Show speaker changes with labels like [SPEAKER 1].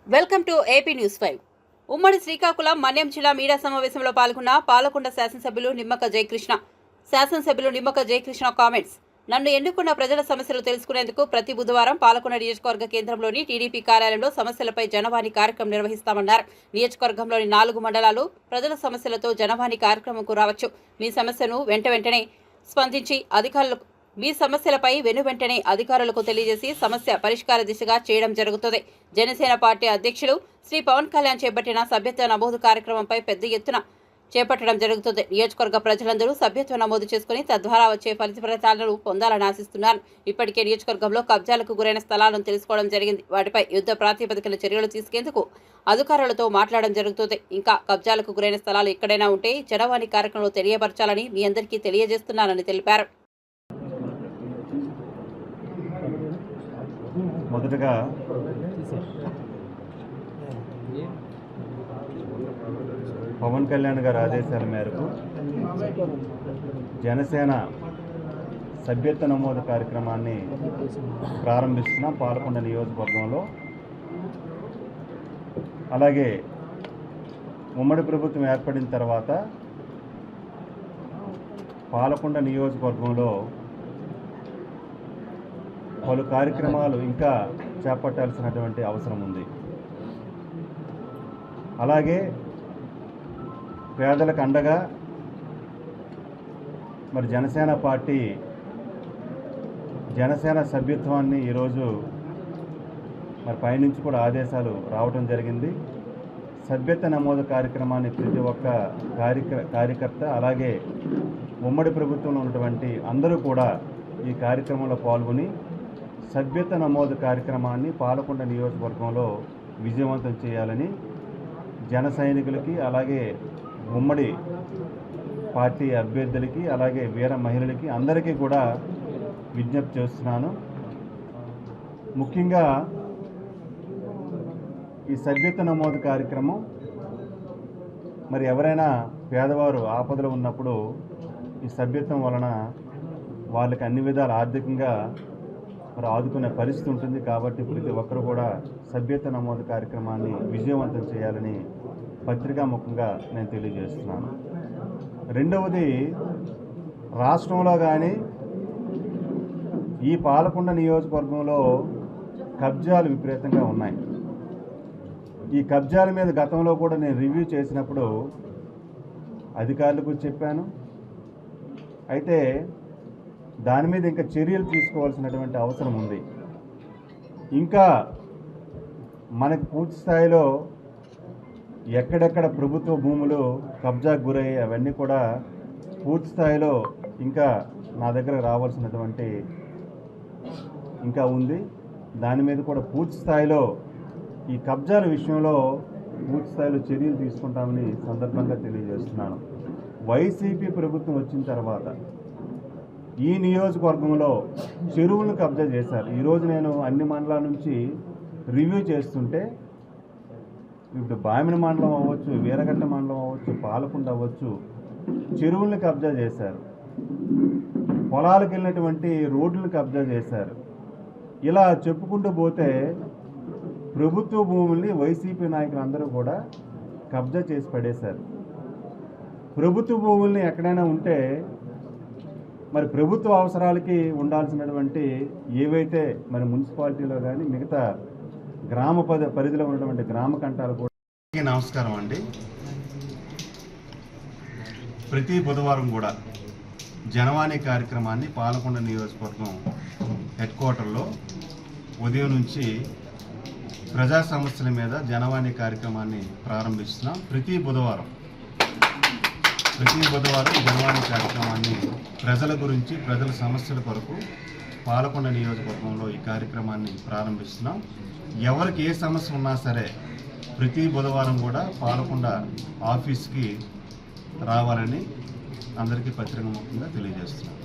[SPEAKER 1] Welcome to AP news 5. ఉమ్మడి శ్రీకాకుళం మన్యం జిల్లా media సమావేశంలో పాల్గొన్న పాలకొండ శాసనసభ్యులు నిమ్మక జయకృష్ణ. శాసనసభ్యులు నిమ్మక జయకృష్ణ కామెంట్స్. నన్ను ఎన్నుకున్న ప్రజల సమస్యలు తెలుసుకునేందుకు ప్రతి బుధవారం పాలకొండ నియోజకవర్గ కేంద్రంలోని టీడీపీ కార్యాలయంలో సమస్యలపై జనవాణి కార్యక్రమం నిర్వహిస్తామన్నారు. నియోజకవర్గంలోని 4 మండలాలు ప్రజల సమస్యలతో జనవాణి కార్యక్రమంకు రావచ్చు. మీ సమస్యను వెంటనే స్పందించి అధికారులకు మీ సమస్యలపై వెనువెంటనే అధికారులకు తెలియజేసి సమస్య పరిష్కార దిశగా చేయడం జరుగుతుంది. జనసేన పార్టీ అధ్యక్షులు శ్రీ పవన్ కళ్యాణ్ చేపట్టిన సభ్యత్వ నమోదు కార్యక్రమంపై పెద్ద ఎత్తున చేపట్టడం జరుగుతుంది. నియోజకవర్గ ప్రజలందరూ సభ్యత్వ నమోదు చేసుకుని తద్వారా వచ్చే ఫలితాలను పొందాలని ఆశిస్తున్నారు. ఇప్పటికే నియోజకవర్గంలో కబ్జాలకు గురైన స్థలాలను తెలుసుకోవడం జరిగింది. వాటిపై యుద్ధ ప్రాతిపదికన చర్యలు తీసుకేందుకు అధికారులతో మాట్లాడడం జరుగుతుంది. ఇంకా కబ్జాలకు గురైన స్థలాలు ఎక్కడైనా ఉంటే జనవాణి కార్యక్రమంలో తెలియపరచాలని మీ అందరికీ తెలియజేస్తున్నానని తెలిపారు.
[SPEAKER 2] మొదటగా పవన్ కళ్యాణ్ గారి ఆదేశాల మేరకు జనసేన సభ్యత్వ నమోదు కార్యక్రమాన్ని ప్రారంభిస్తున్నాం పాలకొండ నియోజకవర్గంలో. అలాగే ఉమ్మడి ప్రభుత్వం ఏర్పడిన తర్వాత పాలకొండ నియోజకవర్గంలో పలు కార్యక్రమాలు ఇంకా చేపట్టాల్సినటువంటి అవసరం ఉంది. అలాగే పేదలకు అండగా మరి జనసేన పార్టీ జనసేన సభ్యత్వాన్ని ఈరోజు మరి పైనుంచి కూడా ఆదేశాలు రావడం జరిగింది. సభ్యత్వ నమోదు కార్యక్రమాన్ని ప్రతి ఒక్క కార్యకర్త అలాగే ఉమ్మడి ప్రభుత్వంలో ఉన్నటువంటి అందరూ కూడా ఈ కార్యక్రమంలో పాల్గొని సభ్యత్వ నమోదు కార్యక్రమాన్ని పాలకొండ నియోజకవర్గంలో విజయవంతం చేయాలని జన సైనికులకి అలాగే ఉమ్మడి పార్టీ అభ్యర్థులకి అలాగే వీర మహిళలకి అందరికీ కూడా విజ్ఞప్తి చేస్తున్నాను. ముఖ్యంగా ఈ సభ్యత్వ నమోదు కార్యక్రమం మరి ఎవరైనా పేదవారు ఆపదలో ఉన్నప్పుడు ఈ సభ్యత్వం వలన వాళ్ళకి అన్ని విధాలు ఆర్థికంగా మరి ఆదుకునే పరిస్థితి ఉంటుంది. కాబట్టి ప్రతి ఒక్కరు కూడా సభ్యత్వ నమోదు కార్యక్రమాన్ని విజయవంతం చేయాలని పత్రికాముఖంగా నేను తెలియజేస్తున్నాను. రెండవది, రాష్ట్రంలో కానీ ఈ పాలకొండ నియోజకవర్గంలో కబ్జాలు విపరీతంగా ఉన్నాయి. ఈ కబ్జాల మీద గతంలో కూడా నేను రివ్యూ చేసినప్పుడు అధికారులకు చెప్పాను. అయితే దాని మీద ఇంకా చర్యలు తీసుకోవాల్సినటువంటి అవసరం ఉంది. ఇంకా మనకు పూర్తి స్థాయిలో ఎక్కడెక్కడ ప్రభుత్వ భూములు కబ్జాకు గురయ్యాయి అవన్నీ కూడా పూర్తి స్థాయిలో ఇంకా నా దగ్గర రావాల్సినటువంటి ఇంకా ఉంది. దాని మీద కూడా పూర్తి స్థాయిలో ఈ కబ్జాల విషయంలో పూర్తి స్థాయిలో చర్యలు తీసుకుంటామని సందర్భంగా తెలియజేస్తున్నాను. వైసీపీ ప్రభుత్వం వచ్చిన తర్వాత ఈ నియోజకవర్గంలో చెరువులను కబ్జా చేశారు. ఈరోజు నేను అన్ని మండలాల నుంచి రివ్యూ చేస్తుంటే ఇప్పుడు బామిన మండలం అవ్వచ్చు, వీరగట్ట మండలం అవ్వచ్చు, పాలకొండ అవ్వచ్చు, చెరువులను కబ్జా చేశారు. పొలాలకు వెళ్ళినటువంటి రోడ్లను కబ్జా చేశారు. ఇలా చెప్పుకుంటూ పోతే ప్రభుత్వ భూముల్ని వైసీపీ నాయకులందరూ కూడా కబ్జా చేసి పడేశారు. ప్రభుత్వ భూముల్ని ఎక్కడైనా ఉంటే మరి ప్రభుత్వ అవసరాలకి ఉండాల్సినటువంటి ఏవైతే మరి మున్సిపాలిటీలో కానీ మిగతా గ్రామ పరిధిలో ఉన్నటువంటి గ్రామ కంటాలు కూడా. నమస్కారం అండి. ప్రతి బుధవారం కూడా జనవాణి కార్యక్రమాన్ని పాలకొండ నియోజకవర్గం హెడ్ క్వార్టర్లో ఉదయం నుంచి ప్రజా సమస్యల మీద జనవాణి కార్యక్రమాన్ని ప్రారంభిస్తున్నాం. ప్రతి బుధవారం జనవాణి కార్యక్రమాన్ని ప్రజల గురించి ప్రజల సమస్యల కొరకు పాలకొండ నియోజకవర్గంలో ఈ కార్యక్రమాన్ని ప్రారంభిస్తున్నాం. ఎవరికి ఏ సమస్య ఉన్నా సరే ప్రతి బుధవారం కూడా పాలకొండ ఆఫీస్కి రావాలని అందరికీ పత్రికాముఖంగా తెలియజేస్తున్నాం.